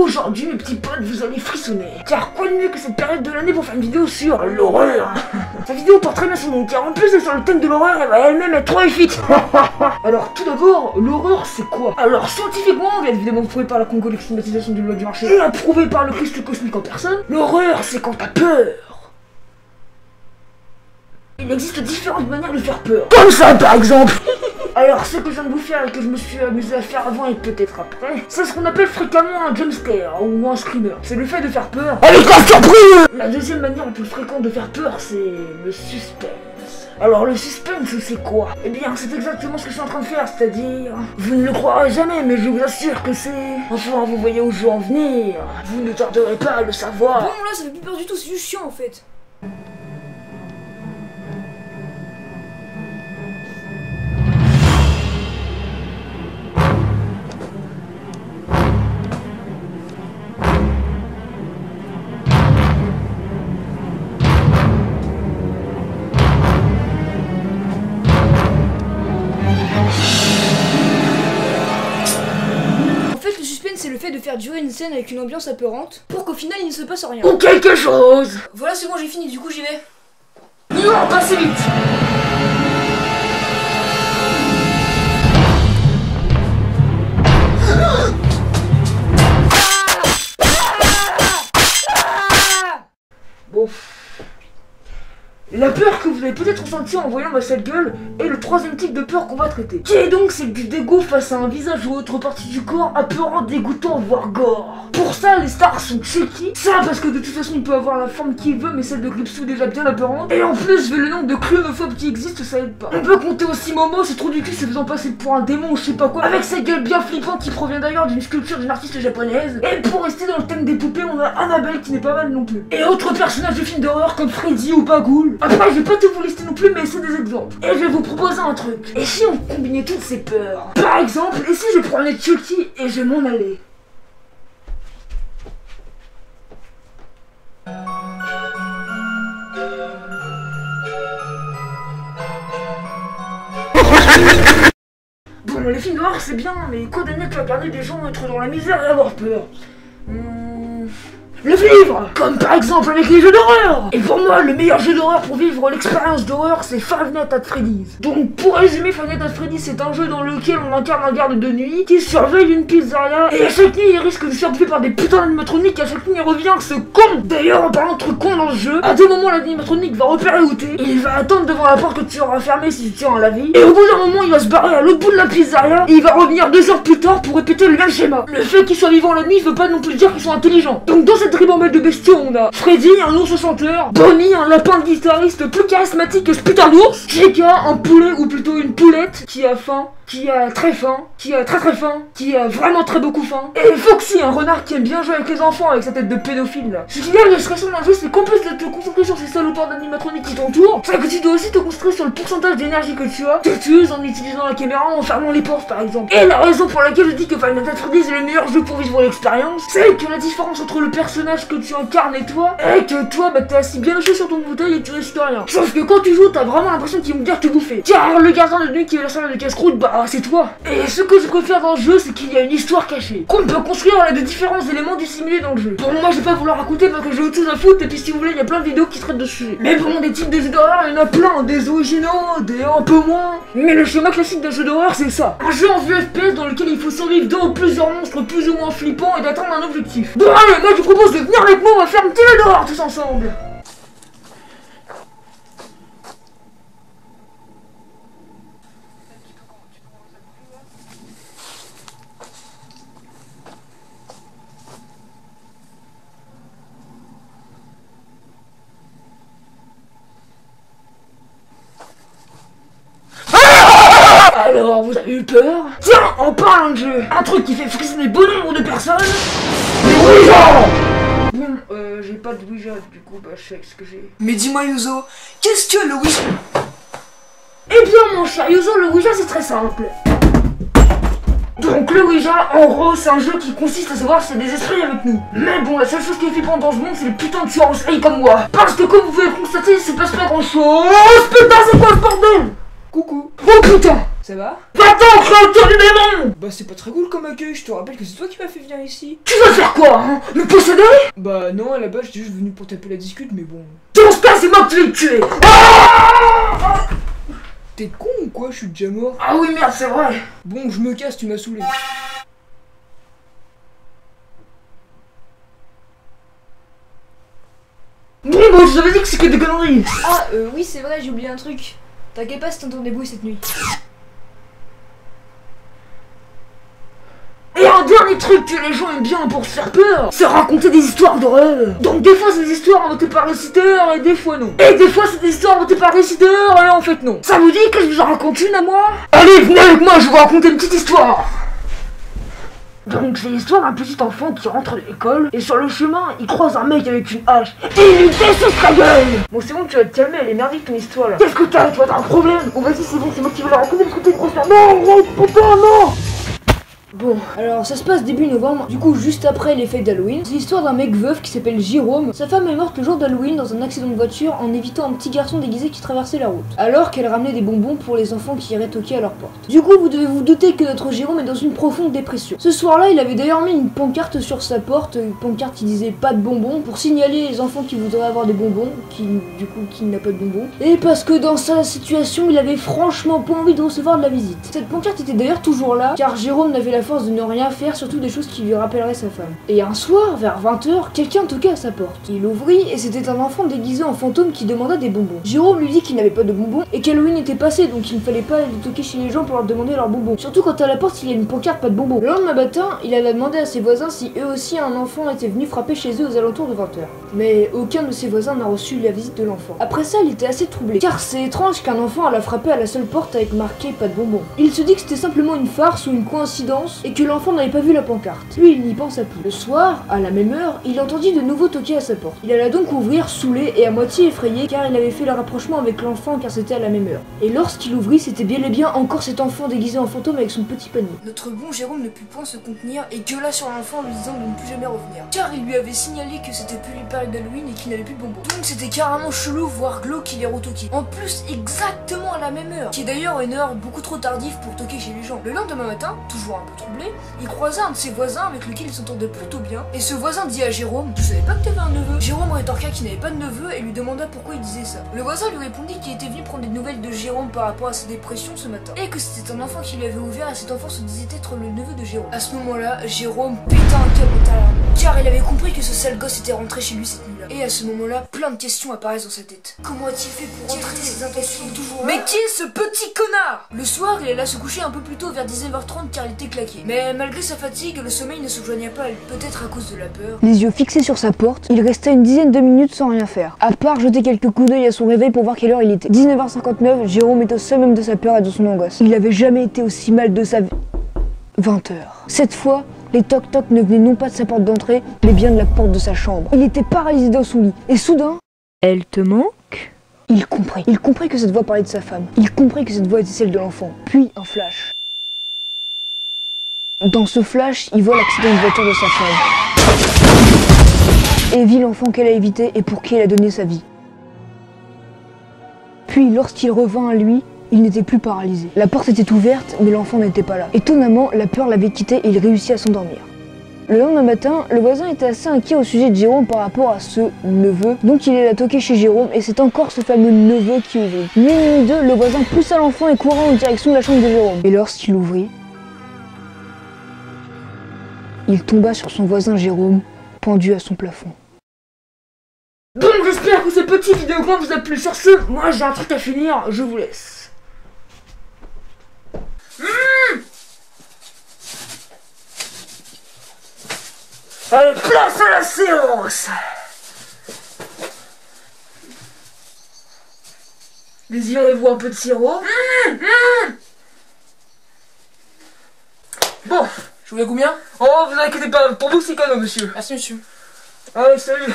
Aujourd'hui, mes petits potes, vous allez frissonner. Car quoi de mieux que cette période de l'année pour faire une vidéo sur l'horreur. Cette vidéo porte très bien son nom, car en plus d'être sur le thème de l'horreur, elle va elle-même être trop efficace. Alors tout d'abord, l'horreur c'est quoi? Alors scientifiquement, bien évidemment prouvé par la concoction du loi du marché et approuvé par le Christ cosmique en personne, l'horreur c'est quand t'as peur. Il existe différentes manières de faire peur. Comme ça par exemple. Alors ce que je viens de vous faire et que je me suis amusé à faire avant et peut-être après, c'est ce qu'on appelle fréquemment un jumpscare ou un screamer. C'est le fait de faire peur avec la surprise. La deuxième manière la plus fréquente de faire peur, c'est le suspense. Alors le suspense c'est quoi? Eh bien c'est exactement ce que je suis en train de faire, c'est-à-dire... Vous ne le croirez jamais mais je vous assure que c'est... Enfin vous voyez où je veux en venir. Vous ne tarderez pas à le savoir. Bon là ça fait plus peur du tout, c'est juste chiant en fait. C'est le fait de faire durer une scène avec une ambiance apeurante pour qu'au final il ne se passe rien. Ou quelque chose. Voilà c'est bon j'ai fini, du coup j'y vais. Non, passez vite. Bon. La peur que vous avez peut-être ressentie en voyant ma sale gueule est le troisième type de peur qu'on va traiter. Qui est donc celle du dégoût face à un visage ou autre partie du corps apeurant, dégoûtant, voire gore. Pour ça, les stars sont checky. Ça parce que de toute façon, il peut avoir la forme qu'il veut, mais celle de Gripsou déjà bien apeurante. Et en plus, vu le nombre de clonophobes qui existent, ça aide pas. On peut compter aussi Momo, c'est trop du cul, se faisant passer pour un démon ou je sais pas quoi, avec sa gueule bien flippante qui provient d'ailleurs d'une sculpture d'une artiste japonaise. Et pour rester dans le thème des poupées, on a Annabelle qui n'est pas mal non plus. Et autres personnages de films d'horreur comme Freddy ou Bagoul. Après, je vais pas tout vous lister non plus, mais c'est des exemples. Et je vais vous proposer un truc. Et si on combinait toutes ces peurs? Par exemple, et si je prenais Chucky et je m'en allais? Bon, les films d'horreur c'est bien, mais quoi de mieux que regarder des gens être dans la misère et avoir peur? Le vivre, comme par exemple avec les jeux d'horreur. Et pour moi, le meilleur jeu d'horreur pour vivre l'expérience d'horreur, c'est Five Nights at Freddy's. Donc pour résumer, Five Nights at Freddy's, c'est un jeu dans lequel on incarne un garde de nuit qui surveille une pizzeria, et à chaque nuit il risque de se faire bouffer par des putains d'animatroniques, et à chaque nuit il revient ce con. D'ailleurs, en parlant de trucs cons dans le jeu, à deux moments l'animatronique va repérer où t'es, et il va attendre devant la porte que tu auras fermée si tu tiens à la vie, et au bout d'un moment il va se barrer à l'autre bout de la pizzeria, et il va revenir 2 heures plus tard pour répéter le même schéma. Le fait qu'ils soient vivants la nuit veut pas non plus dire qu'ils sont intelligents. Donc dans cette ribambelle de bestiaux, on a Freddy, un ours chanteur, Bonnie, un lapin de guitariste plus charismatique que ce putain d'ours, Chica, un poulet ou plutôt une poulette qui a faim, qui a très faim, qui a très faim, qui a vraiment très beaucoup faim, et Foxy, un renard qui aime bien jouer avec les enfants avec sa tête de pédophile là. Ce qui est la discrétion d'un jeu, c'est qu'en plus de te concentrer sur ces salopards d'animatroniques qui t'entourent, c'est que tu dois aussi te concentrer sur le pourcentage d'énergie que tu as, en utilisant la caméra en fermant les portes par exemple. Et la raison pour laquelle je dis que Five Nights at Freddy's est le meilleur jeu pour vivre l'expérience, c'est que la différence entre le personnage que tu incarnes et toi, est que toi bah t'es assis bien au chaud sur ton bouteille et tu risques rien. Sauf que quand tu joues, t'as vraiment l'impression qu'ils vont dire te bouffer. Car le gardien de nuit qui est la salle de casse-croûte, bah c'est toi. Et ce que je préfère dans le jeu, c'est qu'il y a une histoire cachée, qu'on peut construire avec de différents éléments dissimulés dans le jeu. Bon, moi je vais pas vous la raconter parce que j'ai autre chose à foutre, et puis si vous voulez, il y a plein de vidéos qui traitent de ce sujet. Mais bon, des types de jeux d'horreur, il y en a plein, des originaux, des un peu moins. Mais le schéma classique d'un jeu d'horreur, c'est ça. Un jeu en vue FPS dans lequel il faut survivre dans plusieurs monstres plus ou moins flippants et d'atteindre un objectif. Bon allez, moi je vous propose de venir avec moi, on va faire un petit jeu d'horreur tous ensemble. Alors, vous avez eu peur? Tiens, en parlant de jeu, un truc qui fait frissonner bon nombre de personnes, les Ouija! Bon, j'ai pas de Ouija, du coup, bah, je sais ce que j'ai. Mais dis-moi Yuzo, qu'est-ce que le Ouija? Eh bien, mon cher Yuzo, le Ouija, c'est très simple. Donc le Ouija, en gros, c'est un jeu qui consiste à savoir s'il y a des esprits avec nous. Mais bon, la seule chose qui est flippante dans ce monde, c'est les putains de tueurs en série comme moi. Parce que comme vous pouvez le constater, il se passe pas grand chose. Putain, c'est quoi ce bordel? Coucou. Oh putain! Ça va? Va-t'en, créature du démon! Bah c'est pas très cool comme accueil, je te rappelle que c'est toi qui m'as fait venir ici. Tu vas faire quoi, hein? Me posséder? Bah non, à la base j'étais juste venu pour taper la discute, mais bon... Ton space, c'est moi qui vais te tuer! T'es con ou quoi? Je suis déjà mort. Ah oui, merde, c'est vrai! Bon, je me casse, tu m'as saoulé. Oui, moi je vous avais dit que c'est que des conneries! Ah, oui, c'est vrai, j'ai oublié un truc. T'inquiète pas si t'entends des bruits cette nuit. Et un dernier truc que les gens aiment bien pour se faire peur, c'est raconter des histoires d'horreur. Donc des fois c'est des histoires inventées par réciteurs et des fois non. Et des fois c'est des histoires inventées par réciteurs et en fait non. Ça vous dit que je vous en raconte une à moi? Allez, venez avec moi, je vais vous raconter une petite histoire. Donc c'est l'histoire d'un petit enfant qui rentre à l'école et sur le chemin il croise un mec avec une hache et il lui découpe sa gueule. Bon c'est bon, tu vas te calmer, elle est merdique ton histoire là. Qu'est-ce que t'as? Toi t'as un problème? Bon vas-y c'est bon, c'est moi qui vais la raconter parce que t'es une grosse merde. Non, putain non. Bon, alors ça se passe début novembre, du coup juste après les fêtes d'Halloween. C'est l'histoire d'un mec veuf qui s'appelle Jérôme. Sa femme est morte le jour d'Halloween dans un accident de voiture en évitant un petit garçon déguisé qui traversait la route, alors qu'elle ramenait des bonbons pour les enfants qui iraient toquer à leur porte. Du coup vous devez vous douter que notre Jérôme est dans une profonde dépression. Ce soir-là il avait d'ailleurs mis une pancarte sur sa porte, une pancarte qui disait pas de bonbons, pour signaler les enfants qui voudraient avoir des bonbons, qui n'a pas de bonbons. Et parce que dans sa situation il avait franchement pas envie de recevoir de la visite. Cette pancarte était d'ailleurs toujours là, car Jérôme n'avait la force de ne rien faire, surtout des choses qui lui rappelleraient sa femme. Et un soir, vers 20h, quelqu'un toquait à sa porte. Il ouvrit et c'était un enfant déguisé en fantôme qui demanda des bonbons. Jérôme lui dit qu'il n'avait pas de bonbons et qu'Halloween était passé, donc il ne fallait pas aller toquer chez les gens pour leur demander leurs bonbons. Surtout quand à la porte il y a une pancarte pas de bonbons. Le lendemain matin, il avait demandé à ses voisins si eux aussi un enfant était venu frapper chez eux aux alentours de 20h. Mais aucun de ses voisins n'a reçu la visite de l'enfant. Après ça, il était assez troublé, car c'est étrange qu'un enfant alla frapper à la seule porte avec marqué pas de bonbons. Il se dit que c'était simplement une farce ou une coïncidence et que l'enfant n'avait pas vu la pancarte. Lui, il n'y pensa plus. Le soir, à la même heure, il entendit de nouveau toquer à sa porte. Il alla donc ouvrir, saoulé et à moitié effrayé, car il avait fait le rapprochement avec l'enfant car c'était à la même heure. Et lorsqu'il ouvrit, c'était bien et bien encore cet enfant déguisé en fantôme avec son petit panier. Notre bon Jérôme ne put point se contenir et gueula sur l'enfant lui disant de ne plus jamais revenir, car il lui avait signalé que c'était plus les périodes d'Halloween et qu'il n'avait plus de bonbons. Donc c'était carrément chelou, voire glauque qu'il ait retoqué. En plus, exactement à la même heure, qui est d'ailleurs une heure beaucoup trop tardive pour toquer chez les gens. Le lendemain matin, toujours un peu troublé, il croisa un de ses voisins avec lequel il s'entendait plutôt bien, et ce voisin dit à Jérôme: je savais pas que t'avais un neveu. Jérôme rétorqua qu'il n'avait pas de neveu et lui demanda pourquoi il disait ça. Le voisin lui répondit qu'il était venu prendre des nouvelles de Jérôme par rapport à sa dépression ce matin, et que c'était un enfant qui lui avait ouvert et cet enfant se disait être le neveu de Jérôme. À ce moment-là, Jérôme péta un câble intérieur, car il avait compris que ce sale gosse était rentré chez lui cette nuit-là. Et à ce moment-là, plein de questions apparaissent dans sa tête. Comment a-t-il fait pour rentrer ses intentions toujours là? Mais qui est ce petit connard? Le soir, il alla se coucher un peu plus tôt vers 19h30 car il était claqué. Mais malgré sa fatigue, le sommeil ne se joignait pas à lui, peut-être à cause de la peur. Les yeux fixés sur sa porte, il resta une dizaine de minutes sans rien faire, à part jeter quelques coups d'œil à son réveil pour voir quelle heure il était. 19h59, Jérôme était au summum de sa peur et de son angoisse. Il n'avait jamais été aussi mal de sa vie. 20h. Cette fois, les toc-toc ne venaient non pas de sa porte d'entrée, mais bien de la porte de sa chambre. Il était paralysé dans son lit, et soudain... Elle te manque? Il comprit. Il comprit que cette voix parlait de sa femme. Il comprit que cette voix était celle de l'enfant. Puis, un flash. Dans ce flash, il voit l'accident de voiture de sa femme. Et vit l'enfant qu'elle a évité et pour qui elle a donné sa vie. Puis, lorsqu'il revint à lui, il n'était plus paralysé. La porte était ouverte, mais l'enfant n'était pas là. Étonnamment, la peur l'avait quitté et il réussit à s'endormir. Le lendemain matin, le voisin était assez inquiet au sujet de Jérôme par rapport à ce neveu. Donc il alla toquer chez Jérôme et c'est encore ce fameux neveu qui ouvrit. Minuit 2, le voisin poussa l'enfant et courut en direction de la chambre de Jérôme. Et lorsqu'il ouvrit, il tomba sur son voisin Jérôme, pendu à son plafond. Donc j'espère que ce petit vidéo vous a plu. Sur ce, moi j'ai un truc à finir, je vous laisse. Allez, place à la séance. Désirez-vous un peu de sirop? Bon, Je voulais combien? oh vous inquiétez pas, pour vous c'est cadeau monsieur. Merci monsieur. Allez, salut.